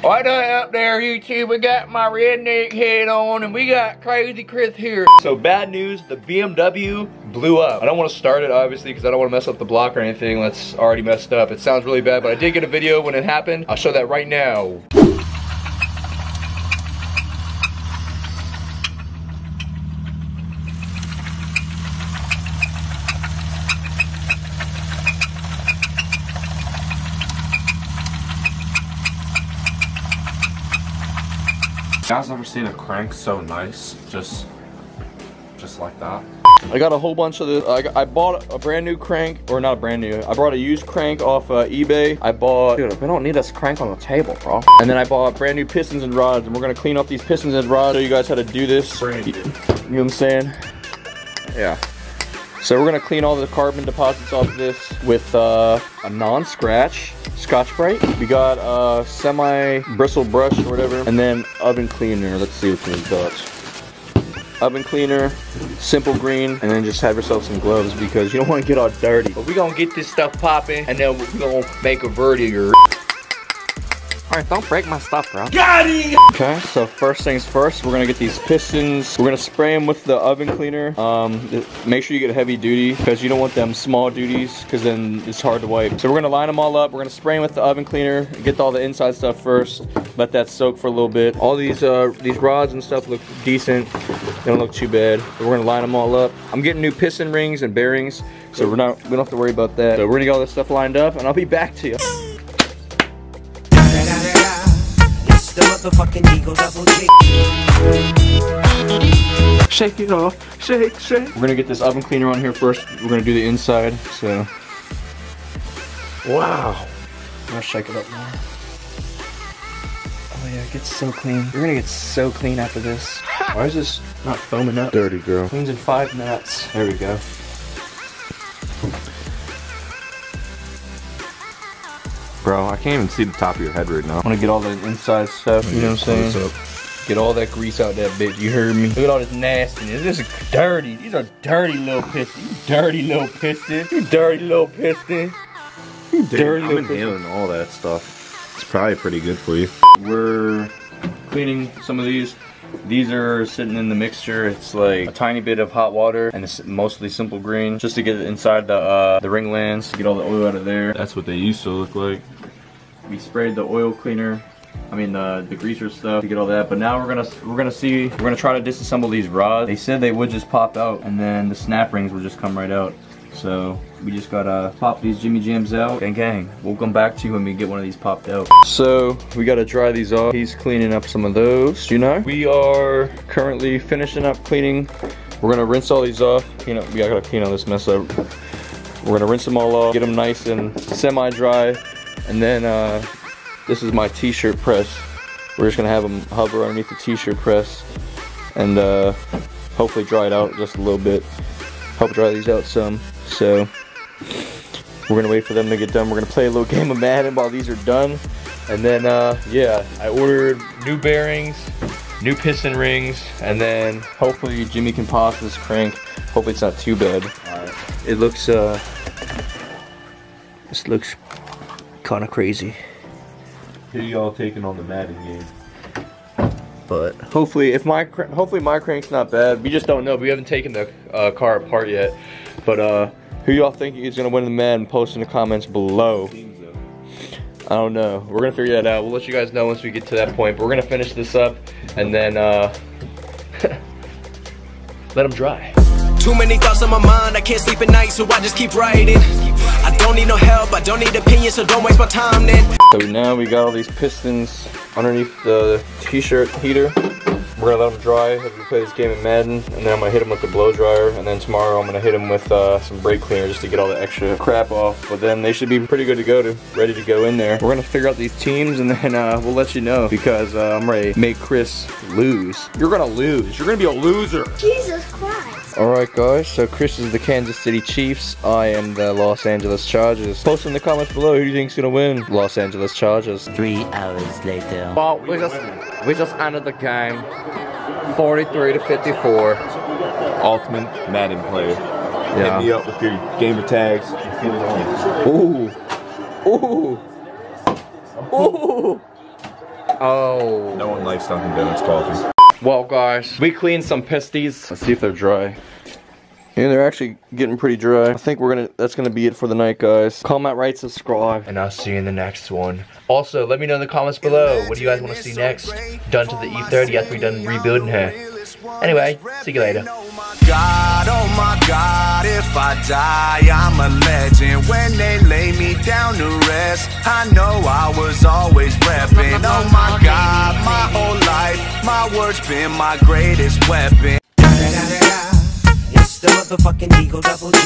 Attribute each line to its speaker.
Speaker 1: What up there, YouTube? We got my redneck head on and we got Crazy Chris here. So bad news, the BMW blew up. I don't want to start it obviously because I don't want to mess up the block or anything that's already messed up. It sounds really bad, but I did get a video when it happened. I'll show that right now.
Speaker 2: You guys ever seen a crank so nice, just like that?
Speaker 1: I got a whole bunch of this. I bought a brand new crank, or not brand new. I bought a used crank off eBay. Dude, we don't need this crank on the table, bro. And then I bought brand new pistons and rods, and we're gonna clean up these pistons and rods. Show you guys how to do this.
Speaker 2: Brand new.
Speaker 1: You know what I'm saying? Yeah. So we're gonna clean all the carbon deposits off of this with a non-scratch Scotch-Brite. We got a semi-bristle brush or whatever, and then oven cleaner. Let's see what's in these dots. Oven cleaner, simple green, and then just have yourself some gloves because you don't want to get all dirty. But we're gonna get this stuff popping, and then we're gonna make a vertigo. Alright, don't break my stuff, bro. Got it! Okay, so first things first, we're gonna get these pistons. We're gonna spray them with the oven cleaner. Make sure you get heavy duty because you don't want them small duties because then it's hard to wipe. So we're gonna line them all up. We're gonna spray them with the oven cleaner. Get all the inside stuff first. Let that soak for a little bit. All these rods and stuff look decent. They don't look too bad. But we're gonna line them all up. I'm getting new piston rings and bearings, so we don't have to worry about that. So we're gonna get all this stuff lined up, and I'll be back to you.
Speaker 3: The motherfucking Eagle Double G.
Speaker 1: Shake it off, shake, shake. We're gonna get this oven cleaner on here first. We're gonna do the inside, so. Wow. I'm gonna shake it up more. Oh yeah, it gets so clean. You're gonna get so clean after this. Why is this not foaming up?
Speaker 2: Dirty girl.
Speaker 1: Cleans in 5 minutes. There we go.
Speaker 2: Bro, I can't even see the top of your head right now.
Speaker 1: I want to get all the inside stuff, you know what I'm saying? Get all that grease out that bitch, you heard me? Look at all this nastiness. This is dirty. These are dirty little pistons. You dirty little piston. You dirty little piston. You dirty little piston.
Speaker 2: I've been inhaling all that stuff. It's probably pretty good for you.
Speaker 1: We're cleaning some of these. These are sitting in the mixture. It's like a tiny bit of hot water and it's mostly simple green just to get it inside the ring lands, to get all the oil out of there.
Speaker 2: That's what they used to look like.
Speaker 1: We sprayed the oil cleaner, I mean the greaser stuff to get all that, but now we're gonna try to disassemble these rods. They said they would just pop out and then the snap rings would just come right out. So we just gotta pop these Jimmy Jams out. Gang gang, we'll come back to you when we get one of these popped out. So we gotta dry these off. He's cleaning up some of those, you know. We are currently finishing up cleaning. We're gonna rinse all these off. We gotta clean all this mess up. We're gonna rinse them all off, get them nice and semi-dry. And then this is my t-shirt press. We're just gonna have them hover underneath the t-shirt press and hopefully dry it out just a little bit. Help dry these out some. So we're gonna wait for them to get done. We're gonna play a little game of Madden while these are done. And then yeah, I ordered new bearings, new piston rings, and then hopefully Jimmy can polish this crank. Hopefully it's not too bad. It looks this looks kind of crazy.
Speaker 2: Who y'all taking on the Madden game?
Speaker 1: But hopefully my crank's not bad. We just don't know. We haven't taken the car apart yet. But who y'all think is gonna win the Madden? Post in the comments below. I don't know. We're gonna figure that out. We'll let you guys know once we get to that point. But we're gonna finish this up and then let them dry.
Speaker 3: Too many thoughts on my mind, I can't sleep at night, so I just keep writing. I don't need no help, I don't need opinions, so don't waste my time then.
Speaker 1: So now we got all these pistons underneath the t-shirt heater. We're gonna let them dry as we play this game of Madden, and then I'm gonna hit them with the blow dryer, and then tomorrow I'm gonna hit them with some brake cleaner just to get all the extra crap off. But then they should be pretty good to go, ready to go in there. We're gonna figure out these teams, and then we'll let you know because I'm ready to make Chris lose. You're gonna lose. You're gonna be a loser.
Speaker 4: Jesus Christ.
Speaker 1: Alright guys, so Chris is the Kansas City Chiefs. I am the Los Angeles Chargers. Post in the comments below who do you think's gonna win? Los Angeles Chargers.
Speaker 5: 3 hours later.
Speaker 1: Well, we just ended the game 43 to 54.
Speaker 2: Ultimate Madden player.
Speaker 1: Yeah.
Speaker 2: Hit me up with your gamer tags.
Speaker 1: Ooh. Ooh. Ooh. Oh.
Speaker 2: No one likes Dunkin' Donuts coffee.
Speaker 1: Well, guys, we cleaned some pisties. Let's see if they're dry. Yeah, they're actually getting pretty dry. I think that's gonna be it for the night, guys. Comment, rate, subscribe, and I'll see you in the next one. Also, let me know in the comments below, what do you guys want to see next? Done to the E30 after we're done rebuilding her. Anyway, see you later.
Speaker 3: Oh my God, if I die, I'm a legend. When they lay me down to rest, I know I was always repping. Oh my God, my whole life, my words been my greatest weapon. It's the motherfucking Eagle Double G.